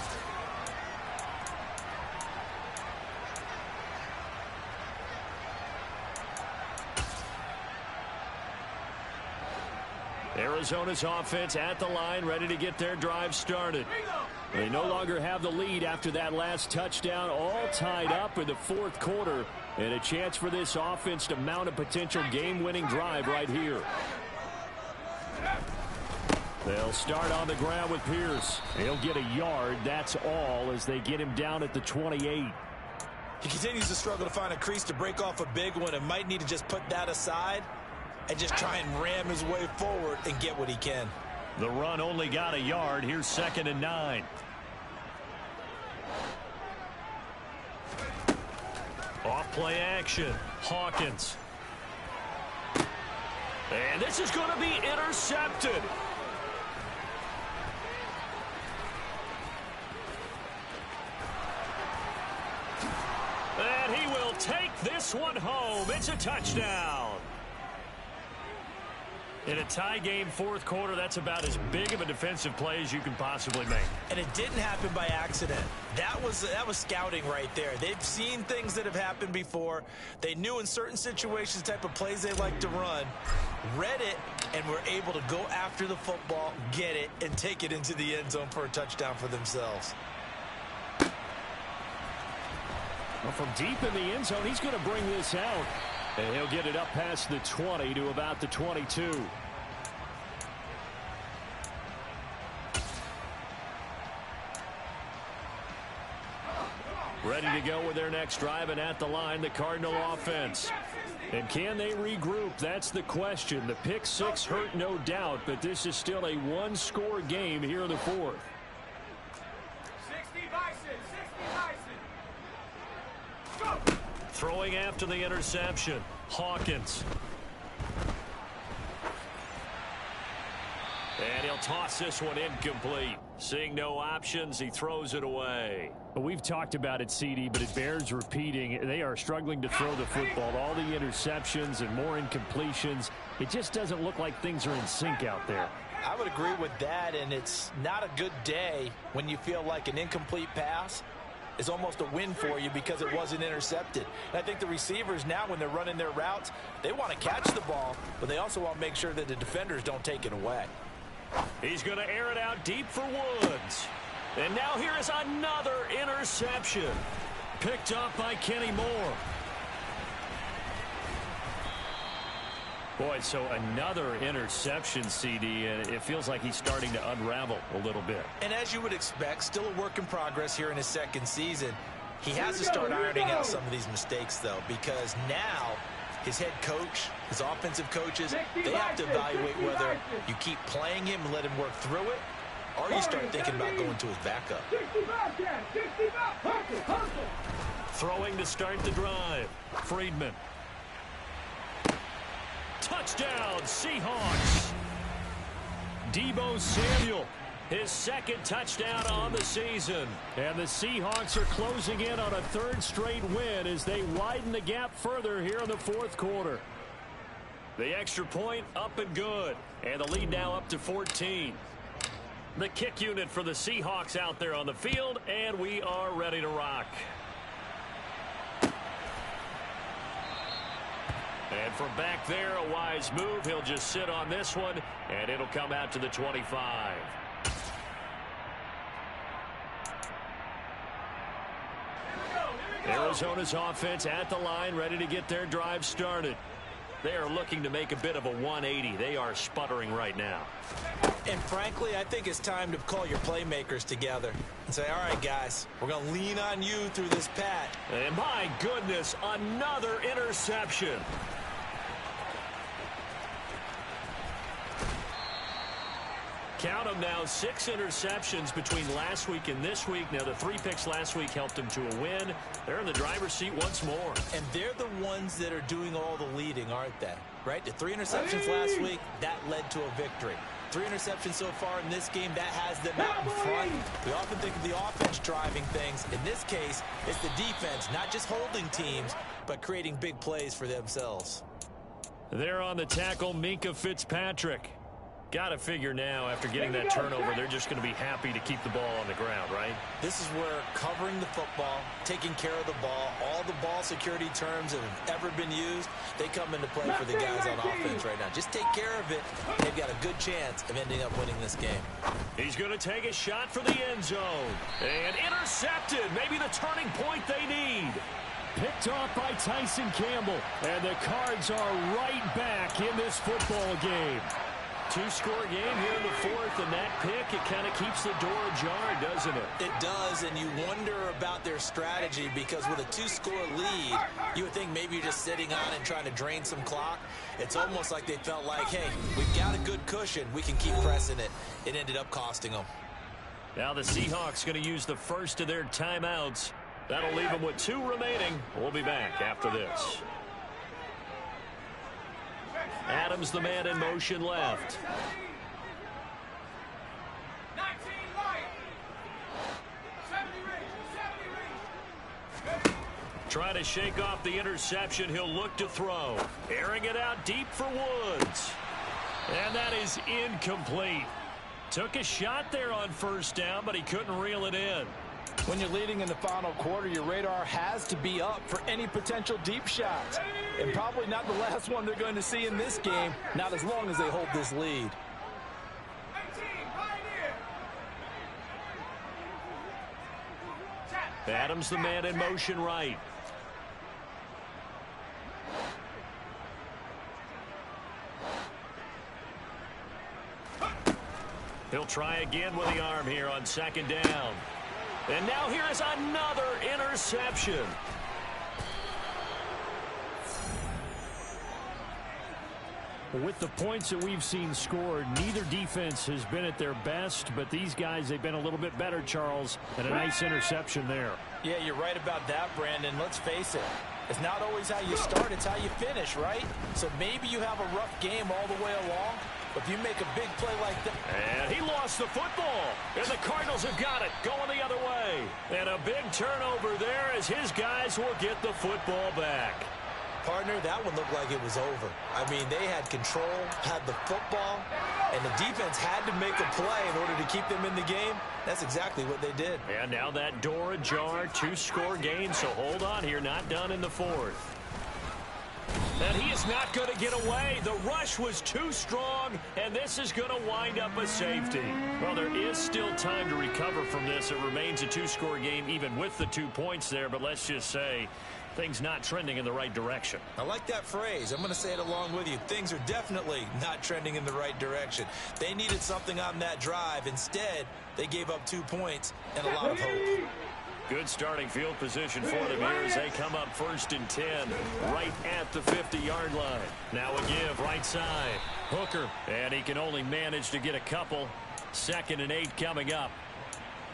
Arizona's offense at the line, ready to get their drive started. They no longer have the lead after that last touchdown, all tied up in the 4th quarter, and a chance for this offense to mount a potential game-winning drive right here. They'll start on the ground with Pierce. He'll get a yard, that's all, as they get him down at the 28. He continues to struggle to find a crease to break off a big one and might need to just put that aside and just try and ram his way forward and get what he can. The run only got a yard. Here's 2nd and 9. Off play action. Hawkins. And this is going to be intercepted. And he will take this one home. It's a touchdown. In a tie game 4th quarter, that's about as big of a defensive play as you can possibly make. And it didn't happen by accident. That was scouting right there. They've seen things that have happened before. They knew in certain situations the type of plays they like to run, read it, and were able to go after the football, get it, and take it into the end zone for a touchdown for themselves. Well, from deep in the end zone, he's going to bring this out. And he'll get it up past the 20 to about the 22. Ready to go with their next drive, and at the line, the Cardinal offense. And can they regroup? That's the question. The pick six hurt, no doubt, but this is still a one-score game here in the fourth. 60 Bison. Go. Throwing after the interception, Hawkins. And he'll toss this one incomplete. Seeing no options, he throws it away. We've talked about it, CD, but it bears repeating. They are struggling to throw the football. All the interceptions and more incompletions. It just doesn't look like things are in sync out there. I would agree with that, and it's not a good day when you feel like an incomplete pass is almost a win for you because it wasn't intercepted. And I think the receivers now, when they're running their routes, they want to catch the ball, but they also want to make sure that the defenders don't take it away. He's going to air it out deep for Woods. And now here is another interception. Picked up by Kenny Moore. Boy, so another interception, CD, and it feels like he's starting to unravel a little bit. And as you would expect, still a work in progress here in his second season. He has to start ironing out some of these mistakes, though, because now his head coach, his offensive coaches, they have to evaluate whether you keep playing him and let him work through it, or you start thinking about going to his backup. Throwing to start the drive. Friedman. Touchdown, Seahawks. Deebo Samuel, his second touchdown on the season. And the Seahawks are closing in on a third straight win as they widen the gap further here in the fourth quarter. The extra point up and good. And the lead now up to 14. The kick unit for the Seahawks out there on the field, and we are ready to rock. And from back there, a wise move. He'll just sit on this one, and it'll come out to the 25. Arizona's offense at the line, ready to get their drive started. They are looking to make a bit of a 180. They are sputtering right now. And frankly, I think it's time to call your playmakers together and say, all right, guys, we're going to lean on you through this pat. And my goodness, another interception. Count them now, 6 interceptions between last week and this week. Now, the 3 picks last week helped them to a win. They're in the driver's seat once more. And they're the ones that are doing all the leading, aren't they? Right? The 3 interceptions last week, that led to a victory. 3 interceptions so far in this game, that has them out in front. We often think of the offense driving things. In this case, it's the defense, not just holding teams, but creating big plays for themselves. They're on the tackle, Minkah Fitzpatrick. Got to figure now, after getting that turnover, they're just going to be happy to keep the ball on the ground, right? This is where covering the football, taking care of the ball, all the ball security terms that have ever been used, they come into play for the guys on offense right now. Just take care of it. They've got a good chance of ending up winning this game. He's going to take a shot for the end zone. And intercepted. Maybe the turning point they need. Picked off by Tyson Campbell. And the Cards are right back in this football game. 2-score game here in the fourth, and that pick, it kind of keeps the door ajar, doesn't it? It does, and you wonder about their strategy because with a 2-score lead, you would think maybe you're just sitting on it and trying to drain some clock. It's almost like they felt like, hey, we've got a good cushion. We can keep pressing it. It ended up costing them. Now the Seahawks going to use the first of their timeouts. That'll leave them with 2 remaining. We'll be back after this. Adams, the man in motion left. 19 right. 70 range. Trying to shake off the interception. He'll look to throw. Airing it out deep for Woods. And that is incomplete. Took a shot there on first down, but he couldn't reel it in. When you're leading in the final quarter, your radar has to be up for any potential deep shots. And probably not the last one they're going to see in this game, not as long as they hold this lead. 18, right here. Adams the man in motion right. He'll try again with the arm here on second down. And now here is another interception. With the points that we've seen scored, neither defense has been at their best, but these guys, they've been a little bit better, Charles, and a nice interception there. Yeah, you're right about that, Brandon. Let's face it. It's not always how you start, it's how you finish, right? So maybe you have a rough game all the way along, but if you make a big play like that. And he lost the football. And the Cardinals have got it, going the other way. And a big turnover there as his guys will get the football back. Partner, that one looked like it was over. I mean, they had control, had the football, and the defense had to make a play in order to keep them in the game. That's exactly what they did. And now that door ajar, 2-score game, so hold on here, not done in the fourth. And he is not going to get away. The rush was too strong, and this is going to wind up a safety. Well, there is still time to recover from this. It remains a 2-score game even with the 2 points there, but let's just say things not trending in the right direction. I like that phrase. I'm going to say it along with you. Things are definitely not trending in the right direction. They needed something on that drive. Instead, they gave up 2 points and a lot of hope. Good starting field position for them here as they come up 1st and 10 right at the 50-yard line. Now a give right side. Hooker, and he can only manage to get a couple. 2nd and 8 coming up.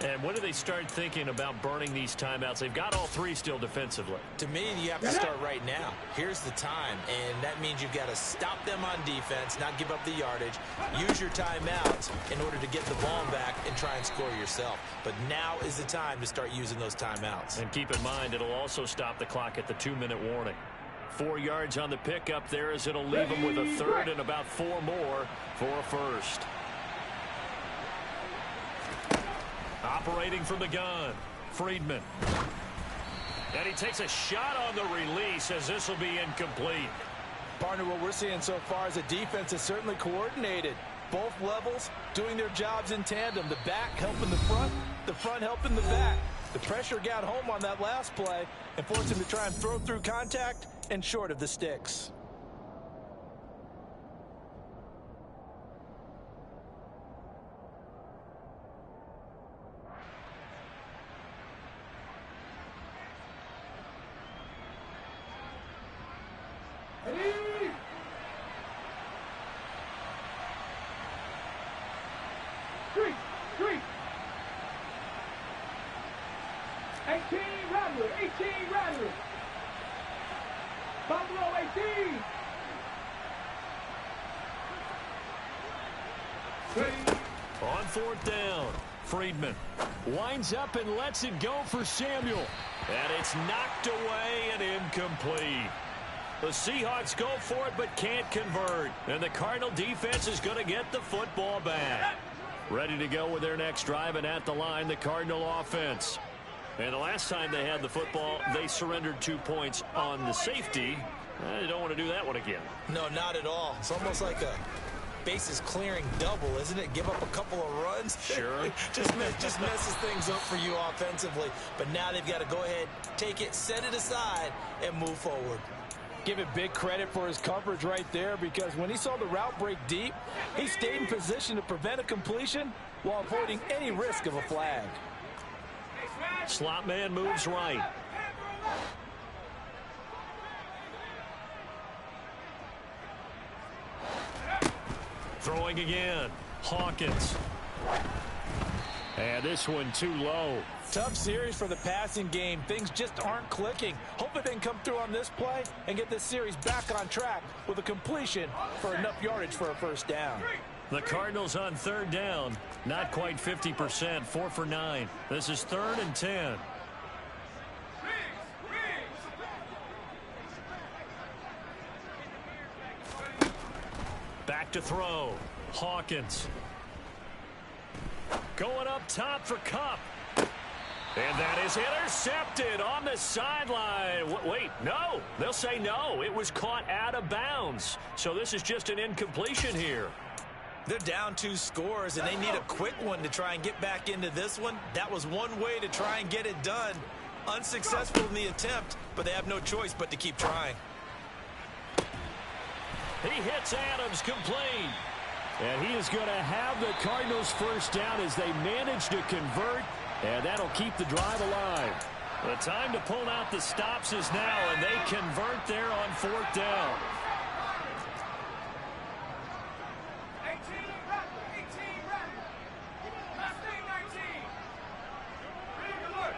And when do they start thinking about burning these timeouts? They've got all 3 still defensively. To me, you have to start right now. Here's the time, and that means you've got to stop them on defense, not give up the yardage, use your timeouts in order to get the ball back and try and score yourself. But now is the time to start using those timeouts. And keep in mind, it'll also stop the clock at the 2-minute warning. 4 yards on the pickup there as it'll leave them with a 3rd and about 4 more for a first. Operating from the gun, Friedman. And he takes a shot on the release as this will be incomplete. Partner, what we're seeing so far is the defense is certainly coordinated. Both levels doing their jobs in tandem. The back helping the front helping the back. The pressure got home on that last play and forced him to try and throw through contact and short of the sticks. On 4th down, Friedman winds up and lets it go for Samuel. And it's knocked away and incomplete. The Seahawks go for it but can't convert. And the Cardinal defense is going to get the football back. Ready to go with their next drive, and at the line, the Cardinal offense. And the last time they had the football, they surrendered 2 points on the safety. They don't want to do that one again. No, not at all. It's almost like a bases clearing double, isn't it? Give up a couple of runs. Sure. just messes things up for you offensively. But now they've got to go ahead, take it, set it aside, and move forward. Give it big credit for his coverage right there, because when he saw the route break deep, he stayed in position to prevent a completion while avoiding any risk of a flag. Slot man moves right. Throwing again. Hawkins. And this one too low. Tough series for the passing game. Things just aren't clicking. Hope it didn't come through on this play and get this series back on track with a completion for enough yardage for a first down. The Cardinals on 3rd down. Not quite 50%. 4 for 9. This is 3rd and 10. Back to throw. Hawkins. Going up top for Kupp. And that is intercepted on the sideline. Wait, no. They'll say no. It was caught out of bounds. So this is just an incompletion here. They're down 2 scores, and they need a quick one to try and get back into this one. That was one way to try and get it done. Unsuccessful in the attempt, but they have no choice but to keep trying. He hits Adams complete. And he is going to have the Cardinals first down as they manage to convert, and that'll keep the drive alive. The time to pull out the stops is now, and they convert there on 4th down. 18 rep. Last thing, 19. Ready alert.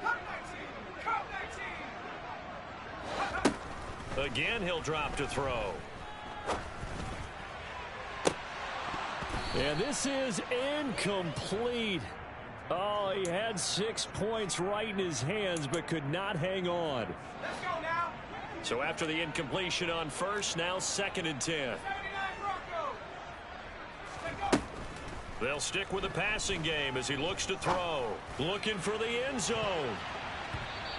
Cut 19. Again, he'll drop to throw. And this is incomplete. Oh, he had 6 points right in his hands, but could not hang on. Let's go now. So after the incompletion on first, now 2nd and 10. 79 Broncos. Let's go. They'll stick with the passing game as he looks to throw. Looking for the end zone.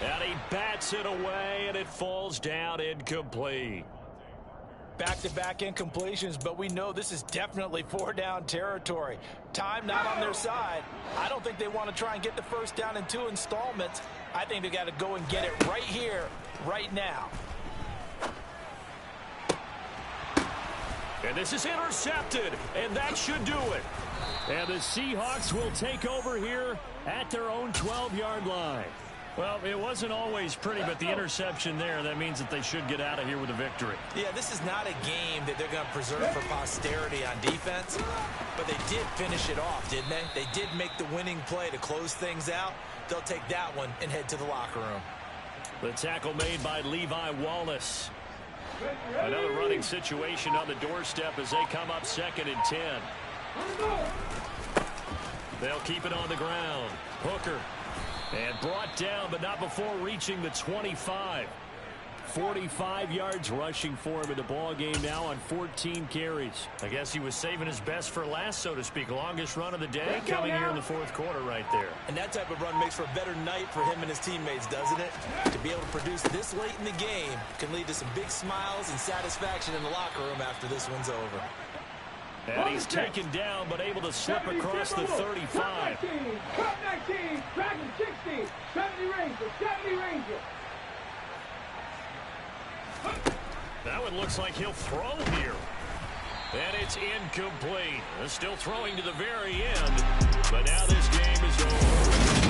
And he bats it away, and it falls down incomplete. Back-to-back incompletions, but we know this is definitely 4-down territory. Time not on their side. I don't think they want to try and get the first down in 2 installments. I think they got to go and get it right here, right now. And this is intercepted, and that should do it. And the Seahawks will take over here at their own 12-yard line. Well, it wasn't always pretty, but the interception there, that means that they should get out of here with a victory. Yeah, this is not a game that they're going to preserve for posterity on defense, but they did finish it off, didn't they? They did make the winning play to close things out. They'll take that one and head to the locker room. The tackle made by Levi Wallace. Another running situation on the doorstep as they come up 2nd and 10. They'll keep it on the ground. Hooker. And brought down, but not before reaching the 25. 45 yards rushing for him in the ball game now on 14 carries. I guess he was saving his best for last, so to speak. Longest run of the day coming here in the 4th quarter right there. And that type of run makes for a better night for him and his teammates, doesn't it? To be able to produce this late in the game can lead to some big smiles and satisfaction in the locker room after this one's over. And he's taken down, but able to slip across the 35. Cut 19. Dragon 60. 70 Ranger. That one looks like he'll throw here. And it's incomplete. Still throwing to the very end. But now this game is over.